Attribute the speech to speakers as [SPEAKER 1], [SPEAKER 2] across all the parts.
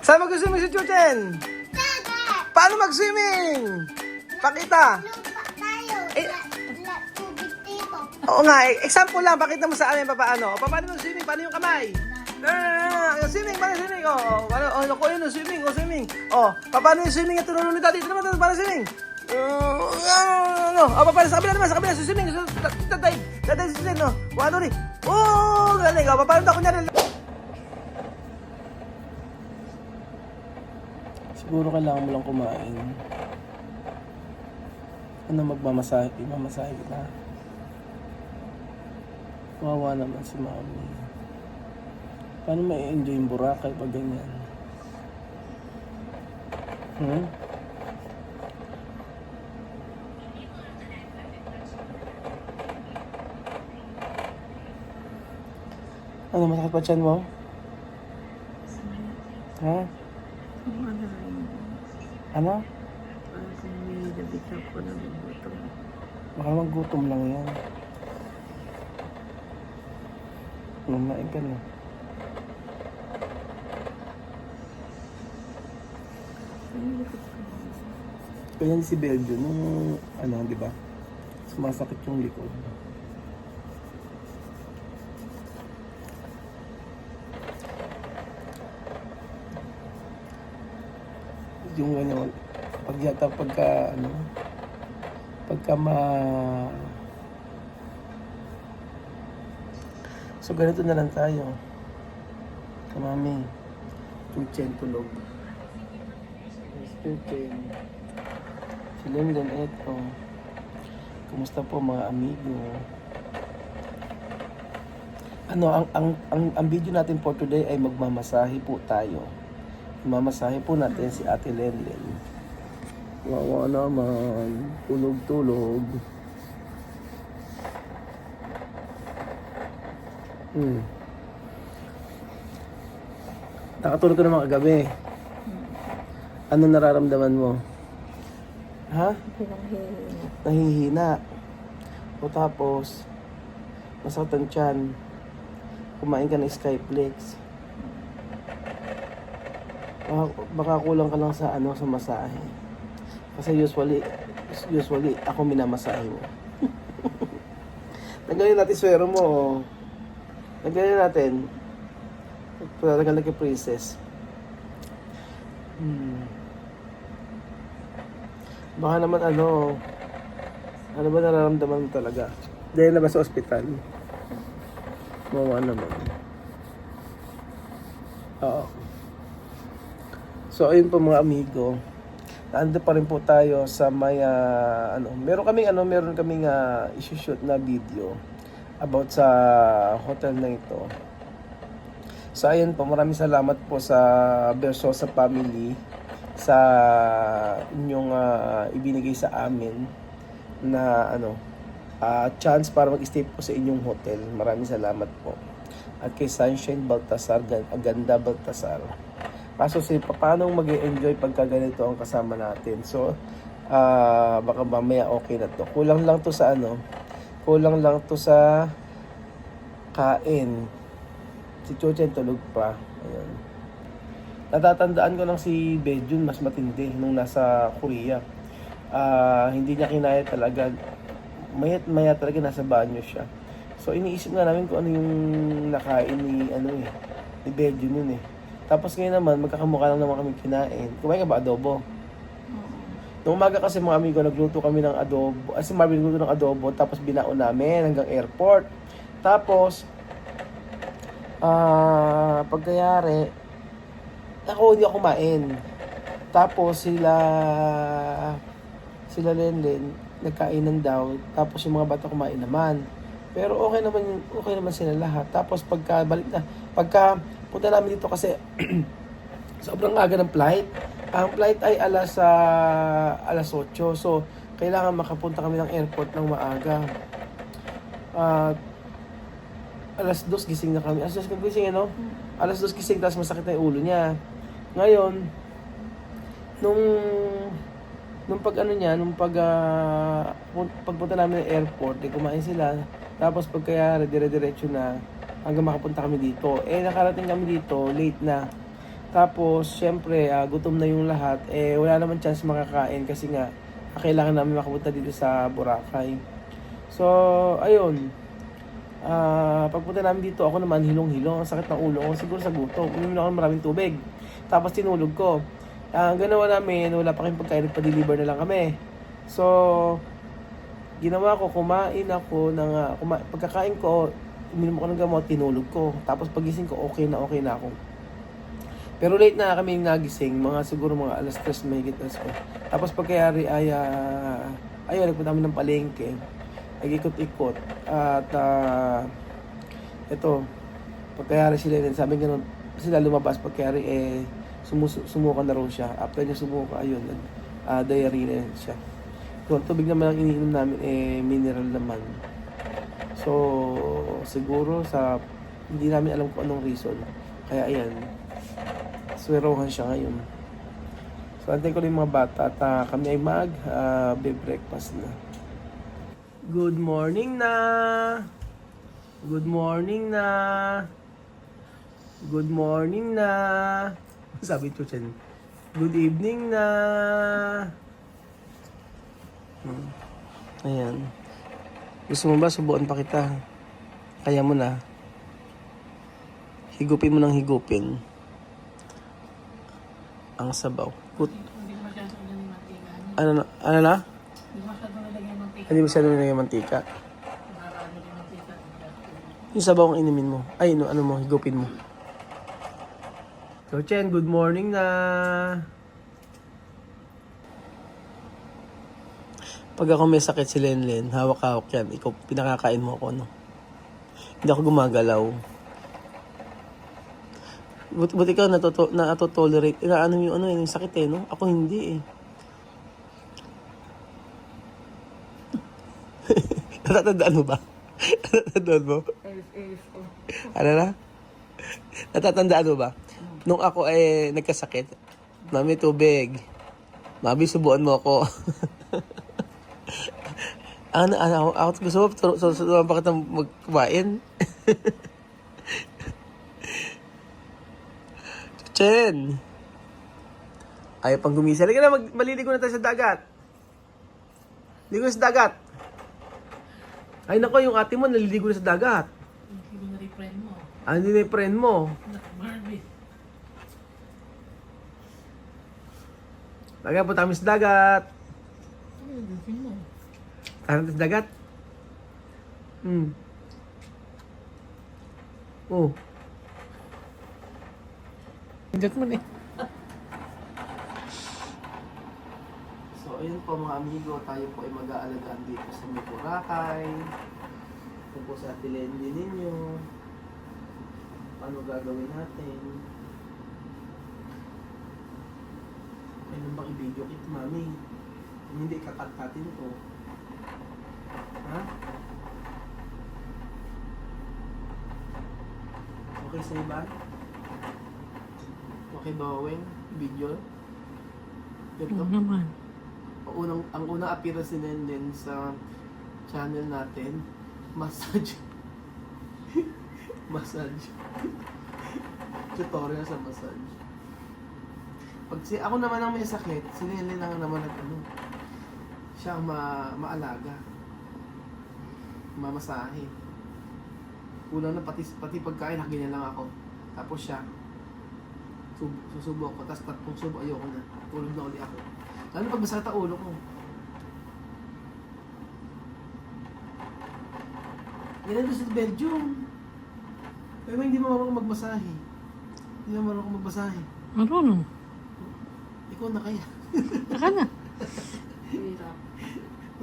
[SPEAKER 1] Saan mag-swimming si Chuchen? Paano mag-swimming? Pakita. Eh, oo nga, example lang, pakita mo sa amin paano. Paano swimming? Paano yung kamay? Swimming, paano swimming? Paano yung swimming? Swimming. Paano yung swimming? Ito nulunod natin. Ito naman, paano swimming? Paano sa kabila naman, swimming. Tatay, si Jen, no? Paano rin? Galing. Paano ako niya rin? Siguro kailangan mo lang kumain. Magmamasahe kita. Wawa naman si Mami. Paano ma-enjoy yung Boracay pag ganyan? Masakit pa tiyan mo? Ha? Ano? Baka maggutom lang yan. Mamain ka na. Kaya si Belgio, nung di ba? Sumasakit yung likod. Yung So ganito na lang tayo. Mami, Chuchen tulog. Chuchen. Si Lenlen eto. Kumusta po mga amigo? Ang video natin for today ay magmamasahe po tayo. Mamasahe po natin si Ate Lenlen. Wawa naman. Tulog-tulog. Nakatulog ka naman kagabi. Ano nararamdaman mo? Ha? Nahihina. O tapos, masakit ang tiyan. Kumain ka ng Skyflex. Baka kulang ka lang sa sa masahe. Kasi usually ako minamasahe mo. Nagaling natin swero mo. Nagaling natin. Talaga like a princess. Baka naman ano ba nararamdaman mo talaga? Dahil na ba sa ospital? Mawa naman. Oo. So ayun po mga amigo. Ando pa rin po tayo sa may meron kaming i-shoot na video about sa hotel na ito. So ayun po, maraming salamat po sa Versosa family sa inyong ibinigay sa amin na chance para mag-stay po sa inyong hotel. Maraming salamat po. At kay Sunshine Baltasar, Aganda Baltasar. Kaso paano mag-enjoy pagka ganito ang kasama natin. So baka mamaya okay na to. Kulang lang to sa kain. Si Chuchen tulog pa. Ayun. Natatandaan ko lang si Baekhyun mas matindi nung nasa Korea. Hindi niya kinaya talaga. Mayat talaga nasa banyo siya. So iniisip nga namin kung ano yung nakain ni Baekhyun yun eh. Tapos ngayon naman, magkakamukha lang naman kami kinain. Kumain ka ba adobo? Noong umaga kasi mga amigo, nagluto kami ng adobo. Si Marvin nagluto ng adobo, tapos binaon namin hanggang airport. Tapos, pagkayari, hindi ako kumain. Tapos sila Lenlen, nagkainan daw. Tapos yung mga bata kumain naman. Pero okay naman sila lahat. Tapos pagka punta namin dito kasi sobrang aga ng flight. Ang flight ay alas 8. So, kailangan makapunta kami ng airport ng maaga. Alas 2 gising na kami. Alas 2 gising, Alas 2 gising, tapos masakit na yung ulo niya. Ngayon, pagpunta namin ng airport, kumain sila. Tapos pagkaya dire-diretso na hanggang makapunta kami dito. Nakarating kami dito, late na. Tapos, syempre, gutom na yung lahat. Wala naman chance makakain kasi nga, kailangan namin makapunta dito sa Boracay. So, ayun. Pagpunta namin dito, ako naman hilong-hilong. Ang sakit ng ulo ko. Siguro sa gutom. Uminom na ako ng maraming tubig. Tapos tinulog ko. Ang ginawa namin, wala pa kayong pagkain, pa-deliver na lang kami. So, ginawa ko, kumain ako ng, pagkakain ko, uminom ako ng gamot, tinulog ko. Tapos pagising ko, okay na ako. Pero late na kami nagising, siguro mga alas 3 mahigit alas ko. Tapos pagkayari ay, ayun, nagpunta kami ng palengke. Nag-ikot-ikot. At, ito, pagkayari sila din, sabi nga sila lumabas, pagkayari, sumuka na raw siya. After niya sumuka, ayun, diarrhea na siya. Yung tubig naman ang iniinom namin, mineral naman. So, siguro hindi namin alam kung anong reason. Kaya ayan, swerohan siya ngayon. So, antay ko lang yung mga bata at kami ay breakfast na. Good morning na! Good morning na! Good morning na! Sabi ko Chen, good evening na! Ayan. Gusto mo ba subuan pa kita? Kaya mo na. Higupin mo ng higupin. Ang sabaw.
[SPEAKER 2] Hindi masyadong yung mantika.
[SPEAKER 1] Ano na?
[SPEAKER 2] Hindi masyadong nilagyan ng mantika.
[SPEAKER 1] Hindi masyadong nilagyan mantika.
[SPEAKER 2] Marami din mantika.
[SPEAKER 1] Yung sabaw ang inimin mo. Ay, ano mo, higupin mo. So, Chen, good morning na. Pag ako may sakit si Lenlen, hawak-hawak yan. Ikaw, pinakakain mo ako, no? Hindi ako gumagalaw. But ikaw na-tolerate. Ano yung sakit no? Ako hindi Natatandaan mo ba? Natatandaan mo? Ano na? Natatandaan mo ba? Nung ako nagkasakit, mami tubig. Mami, subuan mo ako. Ako gusto mo, suruan pa kita magkumain. Chen! Ayaw pang gumising. Halika na, maliligo na tayo sa dagat. Ligo na sa dagat. Ay nako, yung ate mo naliligo na sa dagat.
[SPEAKER 2] Hindi na rin friend mo.
[SPEAKER 1] Hindi na yung friend mo.
[SPEAKER 2] Barbie.
[SPEAKER 1] Lagyan po tayo sa dagat.
[SPEAKER 2] Ano yung girlfriend mo?
[SPEAKER 1] Tayo sa dagat. Oh.
[SPEAKER 2] Hindot mo na
[SPEAKER 1] So, ayun po mga amigo, tayo po ay mag-aalagaan dito sa Boracay. Ito po sa Atilendi ninyo. Paano gagawin natin? Kailan bang i-video kit, mami? Kung hindi, kakat natin ito. Ha? Okay sa iba? Okay ba, Weng? Video?
[SPEAKER 2] Oo naman.
[SPEAKER 1] Ang unang appearance ni Nenden sa channel natin, massage. Massage. Tutorial sa massage. Pag ako naman ang may sakit, si Nenden lang naman siya ang maalaga. Mamasahe. Una na pati pagkain, ganyan lang ako. Tapos siya, susubo ako, tapos tatlong subo, ayoko na. Tulog na ulit ako. Lalo pag masakit ang ulo ko. Yan doon sa Belgium. Pero hindi mo marunong magmasahe. Hindi mo marunong magmasahe.
[SPEAKER 2] Marunong.
[SPEAKER 1] Ikaw na kaya.
[SPEAKER 2] Saka na.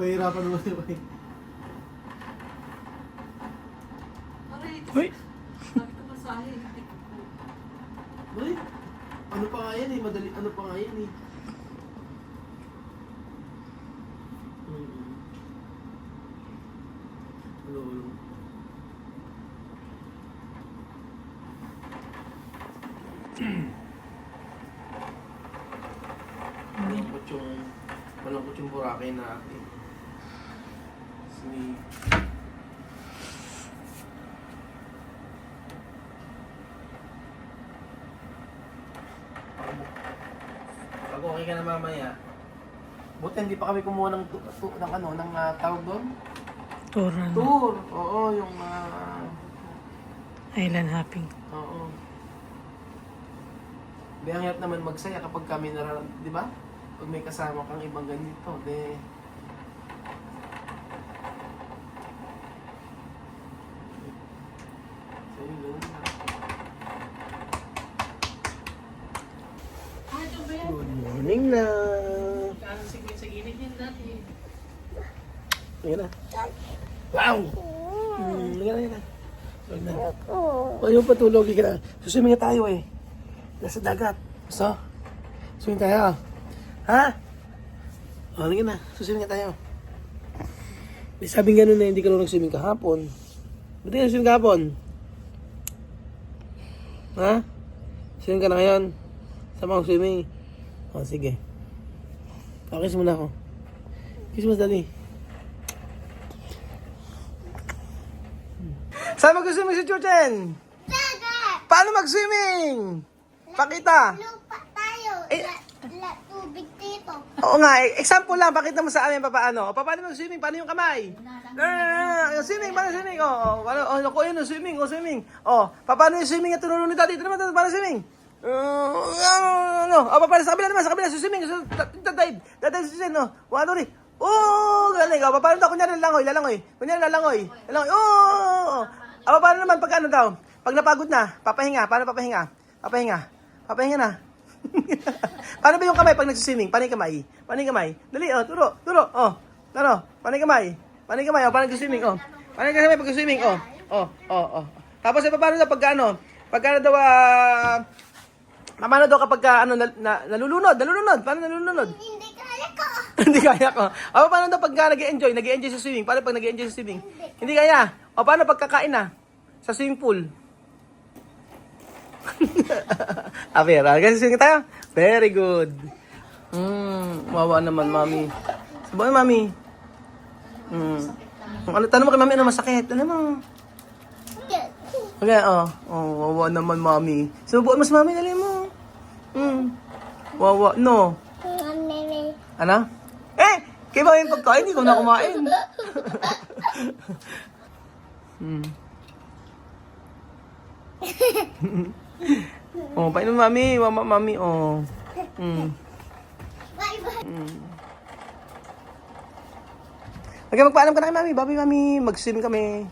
[SPEAKER 1] Mahirapan naman yung ay.
[SPEAKER 2] Uy.
[SPEAKER 1] Uy, ano pa nga yan madali, ano pa nga yan Hello. Malungkot yung Boracay natin. Pag okay ka na mamaya, buti hindi pa kami kumuha ng, tawag doon?
[SPEAKER 2] Turan.
[SPEAKER 1] Tour. Oo, yung
[SPEAKER 2] Island hopping.
[SPEAKER 1] oo. Di ang hirap naman magsaya kapag kami di ba? Pag may kasama kang ibang ganito, So, yun lang. Good morning na. Ayan na. Wow! Ayan na. Huwag na. Huwag yung patulog. Ka na. Suswimming na tayo eh. Nasa dagat. So, swimming tayo. Ha? O, halika na. Suswimming na tayo. May sabing ganun na hindi ka lang nag-swimming kahapon. Ba't ka nag-swimming kahapon? Ha? Swimming ka na ngayon? Sama akong swimming. O, sige. Kiss muna ako. Kiss mo, dali. Saan mag-swimming si Chuchen?
[SPEAKER 3] Dagat!
[SPEAKER 1] Paano mag-swimming? Pakita.
[SPEAKER 3] Lupa tayo.
[SPEAKER 1] Eh.
[SPEAKER 3] Tubig dito.
[SPEAKER 1] Oo nga, example lang, pakita mo sa amin paano. Paano mag-swimming? Paano yung kamay? Yung swimming, paano swimming? Naku, yun, swimming, swimming. Paano yung swimming at tunulong ni Daddy? Ito naman, paano swimming? Paano sa kabila naman, swimming, dive si Jen, no? 1, 2, 3. Galing. Paano daw, kunyari lalangoy. Kunyari lalangoy. Paano naman pag ano daw? Pag napagod na, papahinga. Paano papahinga? Papahinga na. Paano ba yung kamay pag nagsiswimming? Paano yung kamay? Dali, turo. Paano yung kamay? Paano nagsiswimming? Paano yung kamay pag nagsiswimming? Tapos paano daw pag ano? Pagka daw, paano daw kapag nalulunod? Paano nalulunod?
[SPEAKER 3] Hindi kaya ko.
[SPEAKER 1] Hindi kaya ko. Paano daw pag nag-enjoy sa swimming? Paano pag nag-enjoy sa swimming? Hindi kaya. Paano pag kakain na? Sa swimming pool? Pera. Kasi swimming tayo? Very good. Wawa naman, mami. Sabayan, mami. Tanong mo kay mami, ano masakit? Ano mo? Okay, wawa naman, mami. Subuan mas, mami, dali mo. Wawa, no. Ano? Kaya ba yung pagkain? Hindi ko na kumain. Painom mami. Mami,
[SPEAKER 3] Bye-bye.
[SPEAKER 1] Okay, magpaalam ka na kay mami. Babi, mami. Mag-swim kami.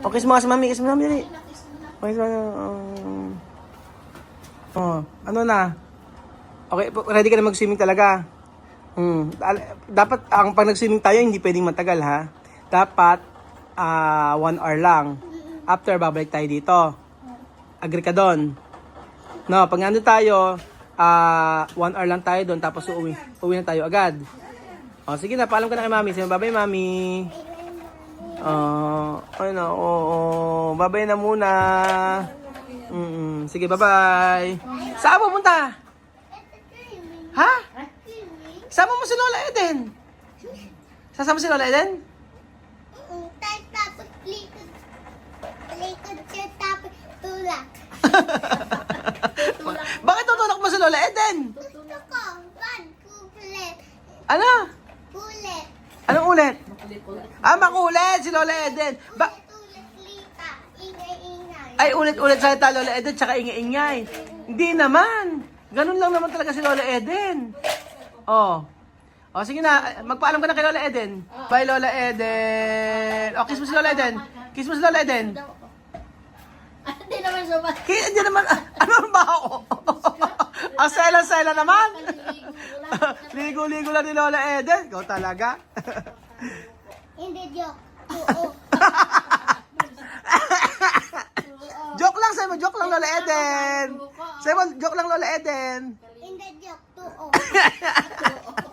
[SPEAKER 1] Okay, si mami. Kiss mo mami, dali. Okay, ano na? Okay, ready ka na mag-swimming talaga? Dapat, pag nag-swimming tayo, hindi pwedeng matagal, ha? Dapat, 1 hour lang. After, babalik tayo dito. Agree ka doon? No, pag nandun tayo, 1 hour lang tayo doon, tapos uwi na tayo agad. Sige na, paalam ka na kay mami. Sige, bye-bye, mami. Bye-bye na muna. Sige, bye-bye. Saan pupunta? Ha? Sama mo si Lola Eden. Sasama si Lola Eden?
[SPEAKER 3] Tapos likod siya, tapos tulak.
[SPEAKER 1] Bakit tutulak mo si Lola Eden?
[SPEAKER 3] Gusto ko, kulit.
[SPEAKER 1] Ano?
[SPEAKER 3] Kulit.
[SPEAKER 1] Anong ulit? Makulit si Lola Eden.
[SPEAKER 3] Ulit, lita. Ingay-ingay.
[SPEAKER 1] Ay, ulit-ulit salita Lola Eden, tsaka ingay-ingay. Hindi naman. Ganun lang naman talaga si Lola Eden. Sige na. Magpaalam ka na kay Lola Eden. Bye, Lola Eden. Kiss mo si Lola Eden. Kiss mo si Lola Eden.
[SPEAKER 2] Hindi naman siya ba?
[SPEAKER 1] Hindi naman. Ano ba ako? Sela naman. Ligo-ligo lang ni Lola Eden. Ikaw talaga.
[SPEAKER 3] Hindi joke. Oo.
[SPEAKER 1] Joke lang sa'yo mo. Joke lang Lola Eden. Sa'yo mo, joke lang Lola Eden.
[SPEAKER 3] Hindi joke. Oo.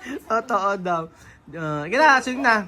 [SPEAKER 1] Totoo daw. Sige na, swing na.